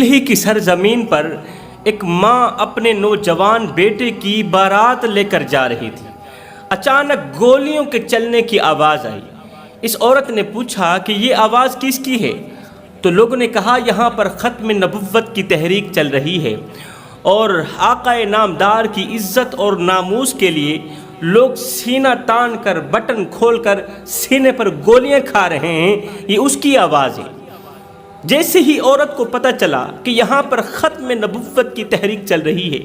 دلہی کی سرزمین پر ایک ماں اپنے نوجوان بیٹے کی بارات لے کر جا رہی تھی۔ اچانک گولیوں کے چلنے کی آواز آئی۔ اس عورت نے پوچھا کہ یہ آواز کس کی ہے؟ تو لوگوں نے کہا یہاں پر ختم نبوت کی تحریک چل رہی ہے اور آقا نامدار کی عزت اور ناموس کے لیے لوگ سینہ تان کر بٹن کھول کر سینے پر گولیاں کھا رہے ہیں، یہ اس کی آواز ہے۔ جیسے ہی عورت کو پتہ چلا کہ یہاں پر ختم نبوت کی تحریک چل رہی ہے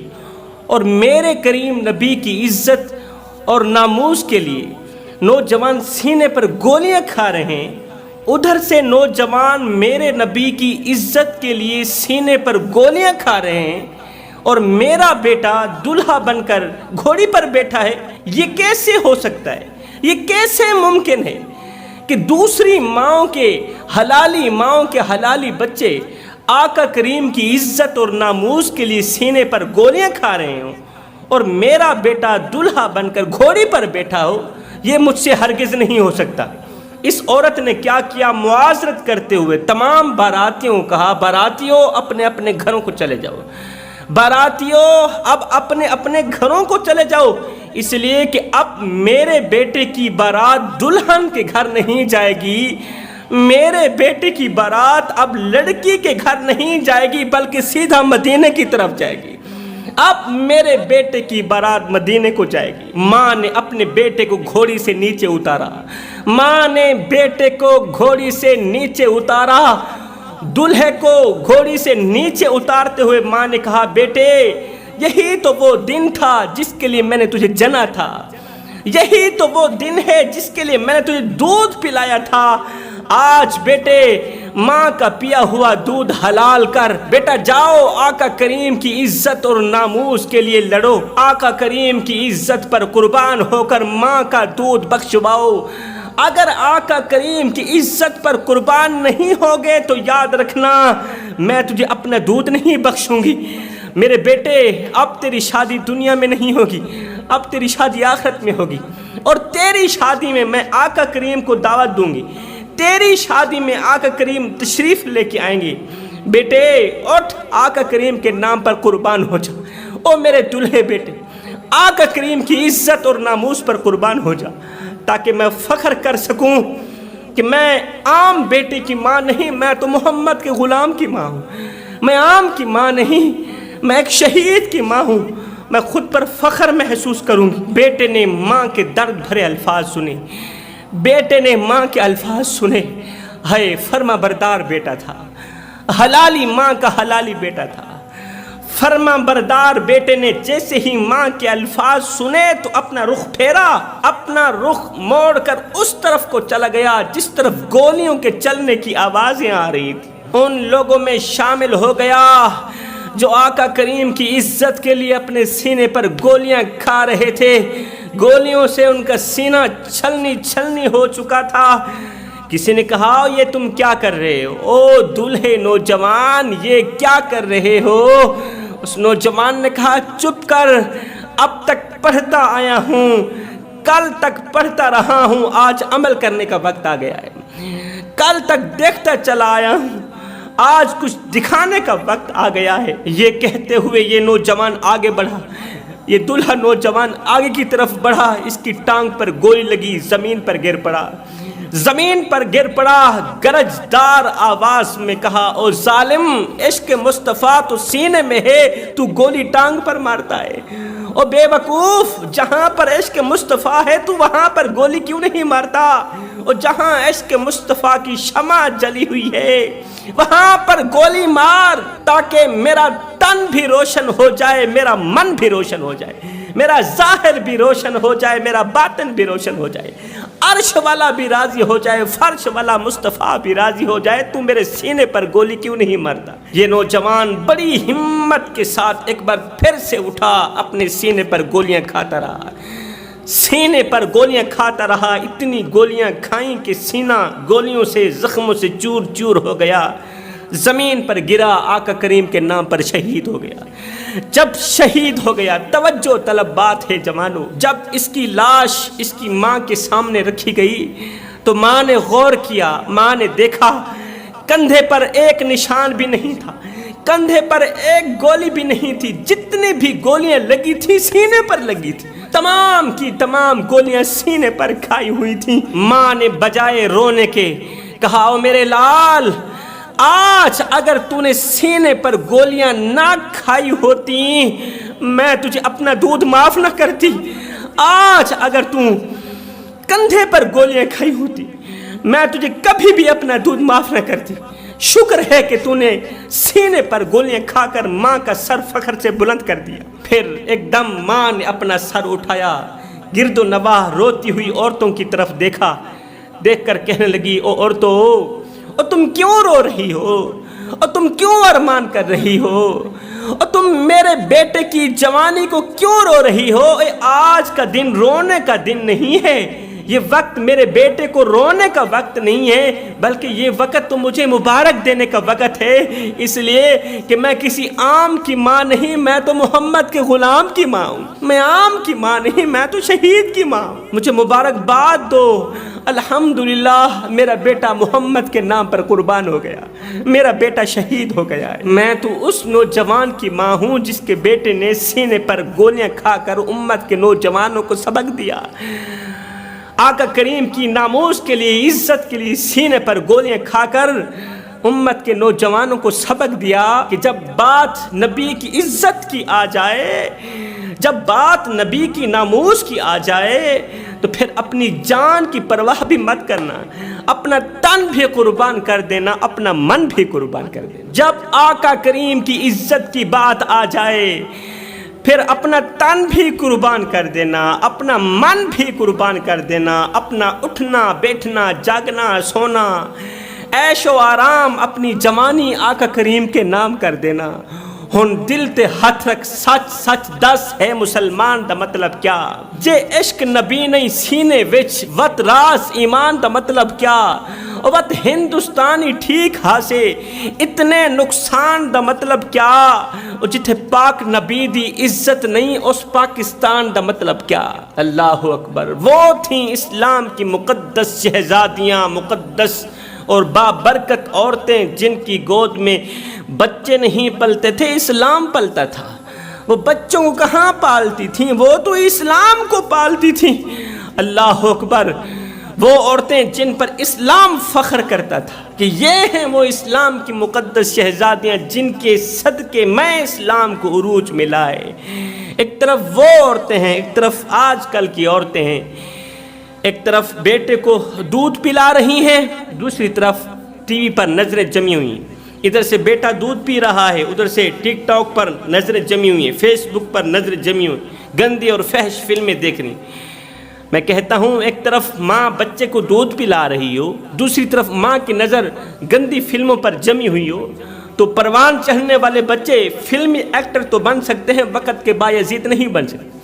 اور میرے کریم نبی کی عزت اور ناموس کے لیے نوجوان سینے پر گولیاں کھا رہے ہیں، ادھر سے نوجوان میرے نبی کی عزت کے لیے سینے پر گولیاں کھا رہے ہیں اور میرا بیٹا دلہا بن کر گھوڑی پر بیٹھا ہے، یہ کیسے ہو سکتا ہے؟ یہ کیسے ممکن ہے کہ دوسری ماؤں کے حلالی بچے آقا کریم کی عزت اور ناموس کے لیے سینے پر گولیاں کھا رہے ہوں اور میرا بیٹا دلہا بن کر گھوڑی پر بیٹھا ہو؟ یہ مجھ سے ہرگز نہیں ہو سکتا۔ اس عورت نے کیا کیا؟ معاذرت کرتے ہوئے تمام باراتیوں کو کہا، باراتیوں اپنے اپنے گھروں کو چلے جاؤ، باراتیوں اب اپنے اپنے گھروں کو چلے جاؤ، اس لیے کہ اب میرے بیٹے کی بارات دلہن کے گھر نہیں جائے گی، میرے بیٹے کی بارات اب لڑکی کے گھر نہیں جائے گی بلکہ سیدھا مدینے کی طرف جائے گی۔ اب میرے بیٹے کی بارات مدینے کو جائے گی۔ ماں نے اپنے بیٹے کو گھوڑی سے نیچے اتارا، ماں نے بیٹے کو گھوڑی سے نیچے اتارا، دلہے کو گھوڑی سے نیچے اتارتے ہوئے ماں نے کہا، بیٹے یہی تو وہ دن تھا جس کے لیے میں نے تجھے جنا تھا، یہی تو وہ دن ہے جس کے لیے میں نے تجھے دودھ پلایا تھا۔ آج بیٹے ماں کا پیا ہوا دودھ حلال کر، بیٹا جاؤ آقا کریم کی عزت اور ناموس کے لیے لڑو، آقا کریم کی عزت پر قربان ہو کر ماں کا دودھ بخشواؤ۔ اگر آقا کریم کی عزت پر قربان نہیں ہوگے تو یاد رکھنا میں تجھے اپنا دودھ نہیں بخشوں گی۔ میرے بیٹے اب تیری شادی دنیا میں نہیں ہوگی، اب تیری شادی آخرت میں ہوگی، اور تیری شادی میں آقا کریم کو دعوت دوں گی، تیری شادی میں آقا کریم تشریف لے کے آئیں گے۔ بیٹے اٹھ، آقا کریم کے نام پر قربان ہو جا، او میرے دلہے بیٹے آقا کریم کی عزت اور ناموس پر قربان ہو جا، تاکہ میں فخر کر سکوں کہ میں عام بیٹے کی ماں نہیں، میں تو محمد کے غلام کی ماں ہوں، میں عام کی ماں نہیں، میں ایک شہید کی ماں ہوں، میں خود پر فخر محسوس کروں گی۔ بیٹے نے ماں کے درد بھرے الفاظ سنے، بیٹے نے ماں کے الفاظ سنے، ہائے فرما بردار بیٹا تھا، حلالی ماں کا حلالی بیٹا تھا۔ فرما بردار بیٹے نے جیسے ہی ماں کے الفاظ سنے تو اپنا رخ پھیرا، اپنا رخ موڑ کر اس طرف کو چلا گیا جس طرف گولیوں کے چلنے کی آوازیں آ رہی تھی۔ ان لوگوں میں شامل ہو گیا جو آقا کریم کی عزت کے لیے اپنے سینے پر گولیاں کھا رہے تھے، گولیوں سے ان کا سینہ چھلنی ہو چکا تھا۔ کسی نے کہا، یہ تم کیا کر رہے ہو؟ او دلہے نوجوان، یہ کیا کر رہے ہو؟ اس نوجوان نے کہا، چپ کر، اب تک پڑھتا آیا ہوں، کل تک پڑھتا رہا ہوں، آج عمل کرنے کا وقت آ گیا ہے، کل تک دیکھتا چلا آیا ہوں، آج کچھ دکھانے کا وقت آ گیا ہے۔ یہ کہتے ہوئے یہ نوجوان آگے بڑھا، یہ دلہا نوجوان آگے کی طرف بڑھا، اس کی ٹانگ پر گولی لگی، زمین پر گر پڑا، زمین پر گر پڑا، گرجدار آواز میں کہا، او ظالم، عشق مصطفیٰ تو سینے میں ہے، تو گولی ٹانگ پر مارتا ہے۔ او بے وقوف، جہاں پر عشق مصطفیٰ ہے تو وہاں پر گولی کیوں نہیں مارتا؟ اور جہاں عشق مصطفیٰ کی شمع جلی ہوئی ہے وہاں پر گولی مار، تاکہ میرا تن بھی روشن ہو جائے، میرا من بھی روشن ہو جائے، میرا ظاہر بھی روشن ہو جائے، میرا باطن بھی روشن ہو جائے، عرش والا بھی راضی ہو جائے، فرش والا مصطفیٰ بھی راضی ہو جائے، تو میرے سینے پر گولی کیوں نہیں مارتا؟ یہ نوجوان بڑی ہمت کے ساتھ ایک بار پھر سے اٹھا، اپنے سینے پر گولیاں کھاتا رہا، سینے پر گولیاں کھاتا رہا، اتنی گولیاں کھائیں کہ سینہ گولیوں سے زخموں سے چور چور ہو گیا، زمین پر گرا، آقا کریم کے نام پر شہید ہو گیا۔ جب شہید ہو گیا، توجہ طلب بات ہے جوانو، جب اس کی لاش اس کی ماں کے سامنے رکھی گئی تو ماں نے غور کیا، ماں نے دیکھا کندھے پر ایک نشان بھی نہیں تھا، کندھے پر ایک گولی بھی نہیں تھی، جتنی بھی گولیاں لگی تھی سینے پر لگی تھی، تمام کی تمام گولیاں سینے پر کھائی ہوئی تھی۔ ماں نے بجائے رونے کے کہا، او میرے لال، آج اگر تو نے سینے پر گولیاں نہ کھائی ہوتی میں تجھے اپنا دودھ معاف نہ کرتی، آج اگر تو کندھے پر گولیاں کھائی ہوتی میں تجھے کبھی بھی اپنا دودھ معاف نہ کرتی۔ شکر ہے کہ تو نے سینے پر گولیاں کھا کر ماں کا سر فخر سے بلند کر دیا۔ پھر ایک دم ماں نے اپنا سر اٹھایا، گرد و نواح روتی ہوئی عورتوں کی طرف دیکھا، دیکھ کر کہنے لگی، او عورتو، اور تم کیوں رو رہی ہو، اور تم کیوں ارمان کر رہی ہو، اور تم میرے بیٹے کی جوانی کو کیوں رو رہی ہو؟ آج کا دن رونے کا دن نہیں ہے، یہ وقت میرے بیٹے کو رونے کا وقت نہیں ہے، بلکہ یہ وقت تو مجھے مبارک دینے کا وقت ہے، اس لیے کہ میں کسی عام کی ماں نہیں، میں تو محمد کے غلام کی ماں ہوں، میں عام کی ماں نہیں، میں تو شہید کی ماں ہوں، مجھے مبارکباد دو، الحمدللہ میرا بیٹا محمد کے نام پر قربان ہو گیا، میرا بیٹا شہید ہو گیا ہے۔ میں تو اس نوجوان کی ماں ہوں جس کے بیٹے نے سینے پر گولیاں کھا کر امت کے نوجوانوں کو سبق دیا، آقا کریم کی ناموس کے لیے، عزت کے لیے سینے پر گولیاں کھا کر امت کے نوجوانوں کو سبق دیا کہ جب بات نبی کی عزت کی آ جائے، جب بات نبی کی ناموس کی آ جائے تو پھر اپنی جان کی پرواہ بھی مت کرنا، اپنا تن بھی قربان کر دینا، اپنا من بھی قربان کر دینا۔ جب آقا کریم کی عزت کی بات آ جائے پھر اپنا تن بھی قربان کر دینا، اپنا من بھی قربان کر دینا، اپنا اٹھنا بیٹھنا جاگنا سونا عیش و آرام اپنی جوانی آقا کریم کے نام کر دینا۔ ہن دل تے ہاتھ رکھ، سچ سچ دس ہے مسلمان دا مطلب کیا؟ جے عشق نبی نہیں سینے وچ وت راس ایمان دا مطلب کیا؟ وت ہندوستانی ٹھیک ہاسے اتنے نقصان دا مطلب کیا؟ جتھے پاک نبی دی عزت نہیں اس پاکستان دا مطلب کیا؟ اللہ اکبر۔ وہ تھیں اسلام کی مقدس شہزادیاں، مقدس اور بابرکت عورتیں جن کی گود میں بچے نہیں پلتے تھے، اسلام پلتا تھا۔ وہ بچوں کو کہاں پالتی تھیں، وہ تو اسلام کو پالتی تھیں۔ اللہ اکبر۔ وہ عورتیں جن پر اسلام فخر کرتا تھا کہ یہ ہیں وہ اسلام کی مقدس شہزادیاں جن کے صدقے میں اسلام کو عروج میں لائے۔ ایک طرف وہ عورتیں ہیں، ایک طرف آج کل کی عورتیں ہیں، ایک طرف بیٹے کو دودھ پلا رہی ہیں، دوسری طرف ٹی وی پر نظریں جمی ہوئی، ادھر سے بیٹا دودھ پی رہا ہے، ادھر سے ٹک ٹاک پر نظریں جمی ہوئی ہیں، فیس بک پر نظریں جمی ہوئی، گندی اور فحش فلمیں دیکھ رہی۔ میں کہتا ہوں ایک طرف ماں بچے کو دودھ پلا رہی ہو، دوسری طرف ماں کی نظر گندی فلموں پر جمی ہوئی ہو، تو پروان چڑھنے والے بچے فلمی ایکٹر تو بن سکتے ہیں، وقت کے بایزید نہیں بن سکتے۔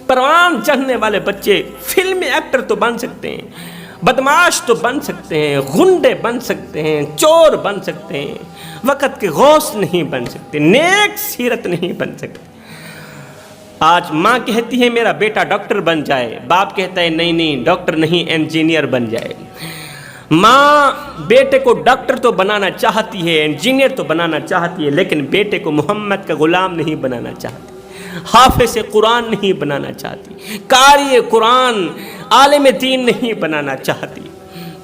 پروان چڑھنے والے بچے فلمی ایکٹر تو بن سکتے ہیں، بدماش تو بن سکتے ہیں، غنڈے بن سکتے ہیں، چور بن سکتے ہیں، وقت کے غوث نہیں بن سکتے، نیک سیرت نہیں بن سکتے۔ آج ماں کہتی ہے میرا بیٹا ڈاکٹر بن جائے، باپ کہتا ہے نہیں نہیں ڈاکٹر نہیں انجینئر بن جائے۔ ماں بیٹے کو ڈاکٹر تو بنانا چاہتی ہے، انجینئر تو بنانا چاہتی ہے، لیکن بیٹے کو محمد کا غلام نہیں بنانا چاہتی، حافظ قرآن نہیں بنانا چاہتی، قاری قرآن عالم دین نہیں بنانا چاہتی۔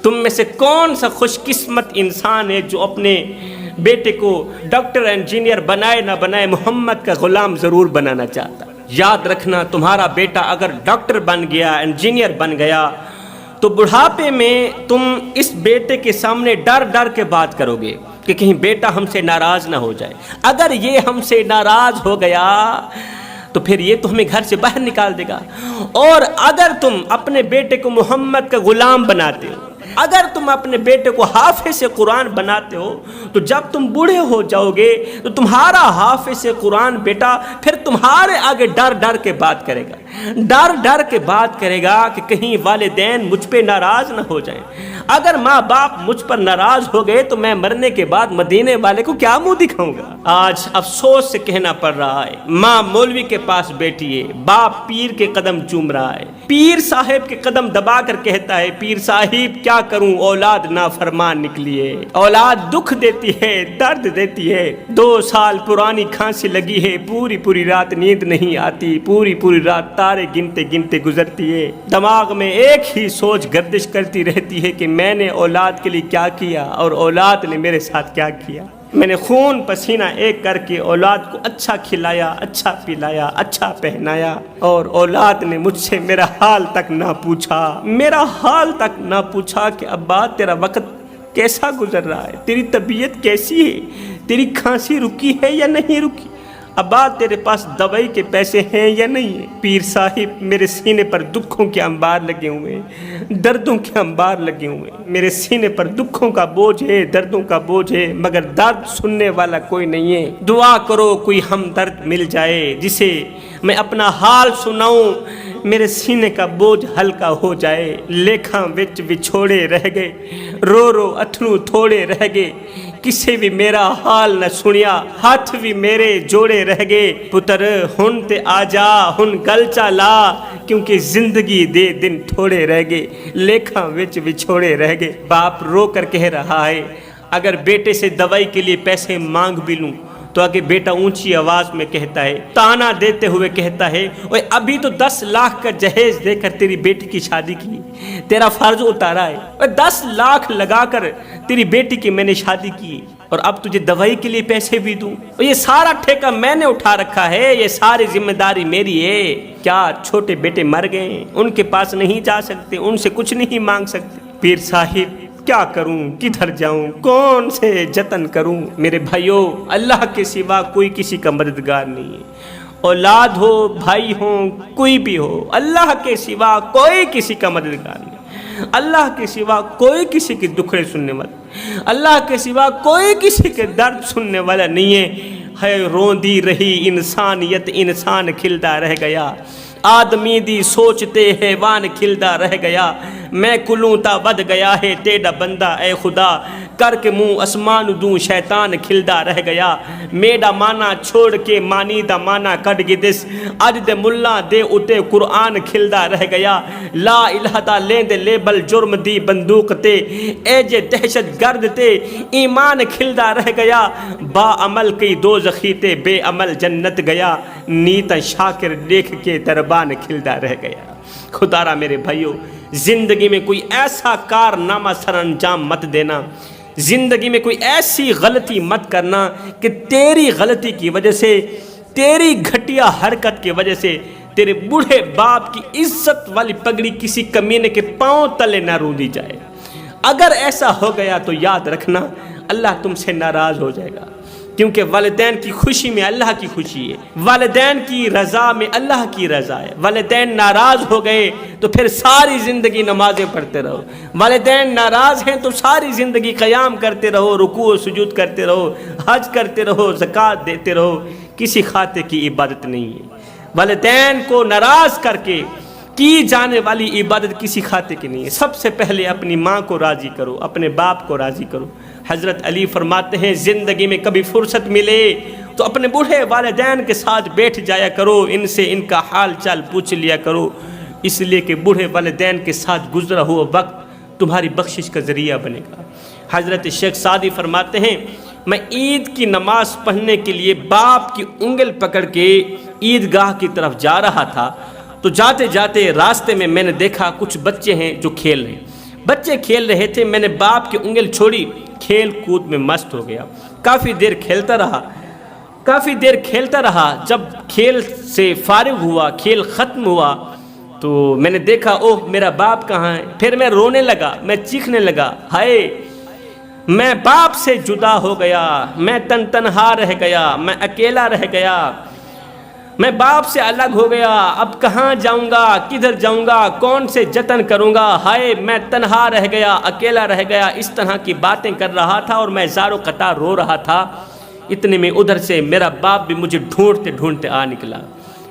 تم میں سے کون سا خوش قسمت انسان ہے جو اپنے بیٹے کو ڈاکٹر انجینئر بنائے نہ بنائے محمد کا غلام ضرور بنانا چاہتا؟ یاد رکھنا تمہارا بیٹا اگر ڈاکٹر بن گیا، انجینئر بن گیا، تو بڑھاپے میں تم اس بیٹے کے سامنے ڈر ڈر کے بات کرو گے کہ کہیں بیٹا ہم سے ناراض نہ ہو جائے۔ اگر یہ ہم سے ناراض ہو گیا تو پھر یہ تو ہمیں گھر سے باہر نکال دے گا۔ اور اگر تم اپنے بیٹے کو محمد کا غلام بناتے ہو، اگر تم اپنے بیٹے کو حافظ قرآن بناتے ہو، تو جب تم بوڑھے ہو جاؤ گے تو تمہارا حافظ قرآن بیٹا پھر تمہارے آگے ڈر ڈر کے بات کرے گا ڈر ڈر کے بات کرے گا کہ کہیں والدین مجھ پہ ناراض نہ ہو جائیں۔ اگر ماں باپ مجھ پر ناراض ہو گئے تو میں مرنے کے بعد مدینے والے کو کیا منہ دکھاؤں گا؟ آج افسوس سے کہنا پڑ رہا ہے، ماں مولوی کے پاس بیٹھی ہے، باپ پیر کے قدم چوم رہا ہے، پیر صاحب کے قدم دبا کر کہتا ہے پیر صاحب کیا کروں، اولاد نافرمان نکلی ہے، اولاد دکھ دیتی ہے، درد دیتی ہے، 2 سال پرانی کھانسی لگی ہے، پوری رات نیند نہیں آتی، پوری رات تارے گنتے گنتے گزرتی ہے، دماغ میں ایک ہی سوچ گردش کرتی رہتی ہے کہ میں نے اولاد کے لیے کیا کیا اور اولاد نے میرے ساتھ کیا کیا۔ میں نے خون پسینہ ایک کر کے اولاد کو اچھا کھلایا، اچھا پلایا، اچھا پہنایا، اور اولاد نے مجھ سے میرا حال تک نہ پوچھا کہ ابا تیرا وقت کیسا گزر رہا ہے، تیری طبیعت کیسی ہے، تیری کھانسی رکی ہے یا نہیں رکی، ابا تیرے پاس دوائی کے پیسے ہیں یا نہیں ہیں۔ پیر صاحب میرے سینے پر دکھوں کے انبار لگے ہوئے ہیں، دردوں کے انبار لگے ہوئے ہیں، میرے سینے پر دکھوں کا بوجھ ہے، دردوں کا بوجھ ہے، مگر درد سننے والا کوئی نہیں ہے۔ دعا کرو کوئی ہمدرد مل جائے جسے میں اپنا حال سناؤں، میرے سینے کا بوجھ ہلکا ہو جائے۔ لیکھاں وچ وچھوڑے رہ گئے، رو اتھنو تھوڑے رہ گئے، کسے بھی میرا حال نہ سنیا، ہاتھ بھی میرے جوڑے رہ گئے۔ پتر ہن تے آ جا، ہن گل چا لا، کیونکہ زندگی دے دن تھوڑے رہ گئے، لیکھاں وچ وچھوڑے رہ گئے۔ باپ رو کر کہہ رہا ہے اگر بیٹے سے دوائی کے لیے پیسے مانگ بھی لوں تو آگے بیٹا اونچی آواز میں کہتا ہے، تانا دیتے ہوئے کہتا ہے، اوے ابھی تو 10 لاکھ کا جہیز دے کر تیری بیٹی کی شادی کی، تیرا فرض اتارا ہے، اوے 10 لاکھ لگا کر تیری بیٹی کی میں نے شادی کی، اور اب تجھے دوائی کے لیے پیسے بھی دوں، اور یہ سارا ٹھیکہ میں نے اٹھا رکھا ہے، یہ ساری ذمہ داری میری ہے۔ کیا چھوٹے بیٹے مر گئے، ان کے پاس نہیں جا سکتے، ان سے کچھ نہیں مانگ سکتے؟ پیر صاحب کیا کروں، کدھر جاؤں، کون سے جتن کروں؟ میرے بھائیوں، اللہ کے سوا کوئی کسی کا مددگار نہیں ہے، اولاد ہو، بھائی ہوں، کوئی بھی ہو، اللہ کے سوا کوئی کسی کا مددگار نہیں، اللہ کے سوا کوئی کسی کے دکھڑے سننے والا، اللہ کے سوا کوئی کسی کے درد سننے والا نہیں ہے۔ روندی رہی انسانیت، انسان کھلتا رہ گیا، آدمی دی سوچتے حیوان کھلدا رہ گیا، میں کلوں تا ود گیا ہے تیرا بندہ اے خدا، کر کے منہ اسمان دوں شیطان کھلدا رہ گیا، میڈا مانا چھوڑ کے مانی دا مانا کٹ گدس، اج دے ملا دے اتے قرآن کھلدا رہ گیا، لا الہ دا لین دے لیبل جرم دی بندوق تے، اے جے دہشت گرد تے ایمان کھلدا رہ گیا، با عمل کی دوزخی تے بے عمل جنت گیا، نیتا شاکر دیکھ کے دربان کھلدا رہ گیا۔ خدا را میرے بھائیوں، زندگی میں کوئی ایسا کارنامہ سر انجام مت دینا، زندگی میں کوئی ایسی غلطی مت کرنا کہ تیری غلطی کی وجہ سے، تیری گھٹیا حرکت کی وجہ سے تیرے بوڑھے باپ کی عزت والی پگڑی کسی کمینے کے پاؤں تلے نہ روندی جائے۔ اگر ایسا ہو گیا تو یاد رکھنا اللہ تم سے ناراض ہو جائے گا، کیونکہ والدین کی خوشی میں اللہ کی خوشی ہے، والدین کی رضا میں اللہ کی رضا ہے۔ والدین ناراض ہو گئے تو پھر ساری زندگی نمازیں پڑھتے رہو، والدین ناراض ہیں تو ساری زندگی قیام کرتے رہو، رکوع و سجود کرتے رہو، حج کرتے رہو، زکوٰۃ دیتے رہو، کسی خاطے کی عبادت نہیں ہے۔ والدین کو ناراض کر کے کی جانے والی عبادت کسی خاطے کی نہیں ہے۔ سب سے پہلے اپنی ماں کو راضی کرو، اپنے باپ کو راضی کرو۔ حضرت علی فرماتے ہیں زندگی میں کبھی فرصت ملے تو اپنے بوڑھے والدین کے ساتھ بیٹھ جایا کرو، ان سے ان کا حال چال پوچھ لیا کرو، اس لیے کہ بوڑھے والدین کے ساتھ گزرا ہوا وقت تمہاری بخشش کا ذریعہ بنے گا۔ حضرت شیخ سعدی فرماتے ہیں میں عید کی نماز پڑھنے کے لیے باپ کی انگل پکڑ کے عیدگاہ کی طرف جا رہا تھا تو جاتے جاتے راستے میں نے دیکھا کچھ بچے ہیں جو کھیل رہے ہیں، بچے کھیل رہے تھے، میں نے باپ کی انگل چھوڑی، کھیل کود میں مست ہو گیا، کافی دیر کھیلتا رہا، جب کھیل سے فارغ ہوا، کھیل ختم ہوا تو میں نے دیکھا اوہ میرا باپ کہاں ہے، پھر میں رونے لگا، میں چیخنے لگا، ہائے میں باپ سے جدا ہو گیا، میں تنہا رہ گیا، میں اکیلا رہ گیا، میں باپ سے الگ ہو گیا، اب کہاں جاؤں گا، کدھر جاؤں گا، کون سے جتن کروں گا، ہائے میں تنہا رہ گیا، اکیلا رہ گیا، اس طرح کی باتیں کر رہا تھا اور میں زار و قطار رو رہا تھا۔ اتنے میں ادھر سے میرا باپ بھی مجھے ڈھونڈتے آ نکلا،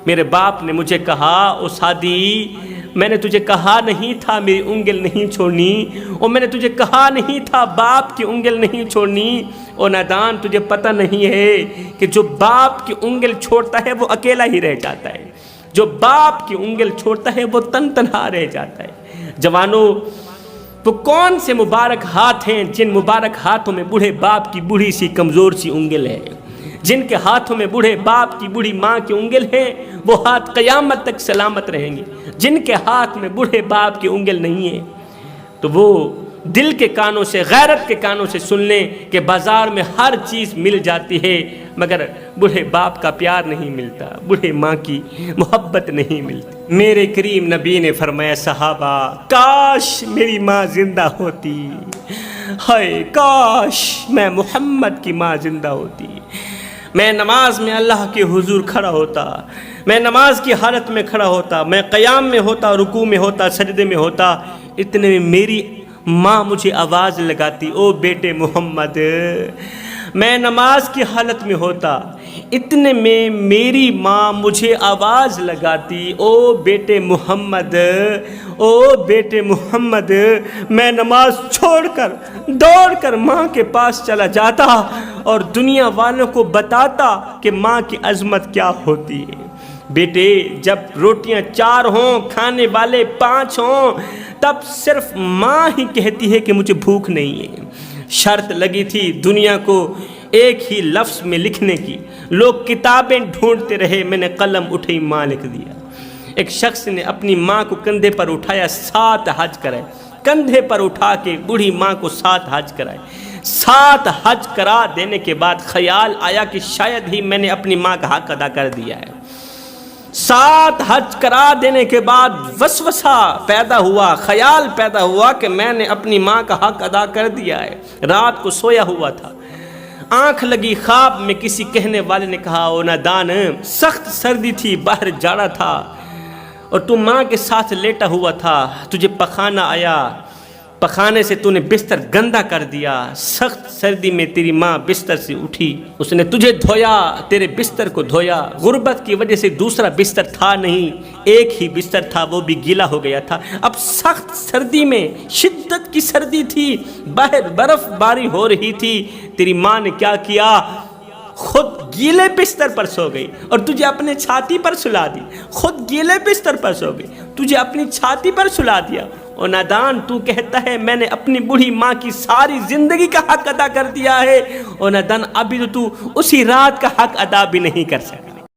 میرے باپ نے مجھے کہا او سعدی میں نے تجھے کہا نہیں تھا میری انگل نہیں چھوڑنی، اور میں نے تجھے کہا نہیں تھا باپ کی انگل نہیں چھوڑنی۔ او نادان تجھے پتہ نہیں ہے کہ جو باپ کی انگل چھوڑتا ہے وہ اکیلا ہی رہ جاتا ہے، جو باپ کی انگل چھوڑتا ہے وہ تن تنہا رہ جاتا ہے۔ جوانوں، وہ کون سے مبارک ہاتھ ہیں جن مبارک ہاتھوں میں بوڑھے باپ کی بوڑھی سی کمزور سی انگل ہے، جن کے ہاتھوں میں بوڑھے باپ کی بوڑھی ماں کی انگل ہے، وہ ہاتھ قیامت تک سلامت رہیں گے۔ جن کے ہاتھ میں بوڑھے باپ کی انگل نہیں ہے تو وہ دل کے کانوں سے، غیرت کے کانوں سے سن لیں کہ بازار میں ہر چیز مل جاتی ہے مگر بوڑھے باپ کا پیار نہیں ملتا، بوڑھے ماں کی محبت نہیں ملتی۔ میرے کریم نبی نے فرمایا صحابہ کاش میری ماں زندہ ہوتی، ہائے کاش میں محمد کی ماں زندہ ہوتی، میں نماز میں اللہ کے حضور کھڑا ہوتا، میں نماز کی حالت میں کھڑا ہوتا، میں قیام میں ہوتا، رکوع میں ہوتا، سجدے میں ہوتا، اتنے میں میری ماں مجھے آواز لگاتی او بیٹے محمد۔ میں نماز کی حالت میں ہوتا، اتنے میں میری ماں مجھے آواز لگاتی او بیٹے محمد، او بیٹے محمد۔ میں نماز چھوڑ کر دوڑ کر ماں کے پاس چلا جاتا اور دنیا والوں کو بتاتا کہ ماں کی عظمت کیا ہوتی ہے۔ بیٹے جب روٹیاں 4 ہوں، کھانے والے 5 ہوں، تب صرف ماں ہی کہتی ہے کہ مجھے بھوک نہیں ہے۔ شرط لگی تھی دنیا کو ایک ہی لفظ میں لکھنے کی، لوگ کتابیں ڈھونڈتے رہے، میں نے قلم اٹھائی ماں لکھ دیا۔ ایک شخص نے اپنی ماں کو کندھے پر اٹھایا، 7 حج کرائے، کندھے پر اٹھا کے بوڑھی ماں کو 7 حج کرائے۔ 7 حج کرا دینے کے بعد خیال آیا کہ شاید ہی میں نے اپنی ماں کا حق ادا کر دیا ہے۔ 7 حج کرا دینے کے بعد وسوسہ پیدا ہوا، خیال پیدا ہوا کہ میں نے اپنی ماں کا حق ادا کر دیا ہے۔ رات کو سویا ہوا تھا، آنکھ لگی، خواب میں کسی کہنے والے نے کہا او نادان سخت سردی تھی، باہر جاڑا تھا اور تو ماں کے ساتھ لیٹا ہوا تھا، تجھے پخانہ آیا، پخانے سے تو نے بستر گندا کر دیا، سخت سردی میں تیری ماں بستر سے اٹھی، اس نے تجھے دھویا، تیرے بستر کو دھویا، غربت کی وجہ سے دوسرا بستر تھا نہیں، ایک ہی بستر تھا وہ بھی گیلا ہو گیا تھا۔ اب سخت سردی میں، شدت کی سردی تھی، باہر برف باری ہو رہی تھی، تیری ماں نے کیا کیا، خود گیلے بستر پر سو گئی اور تجھے اپنے چھاتی پر سلا دی، خود گیلے بستر پر سو گئی، تجھے اپنی چھاتی پر سلا دیا۔ اور نادان تو کہتا ہے میں نے اپنی بوڑھی ماں کی ساری زندگی کا حق ادا کر دیا ہے، اور نادان ابھی تو اسی رات کا حق ادا بھی نہیں کر سکتا۔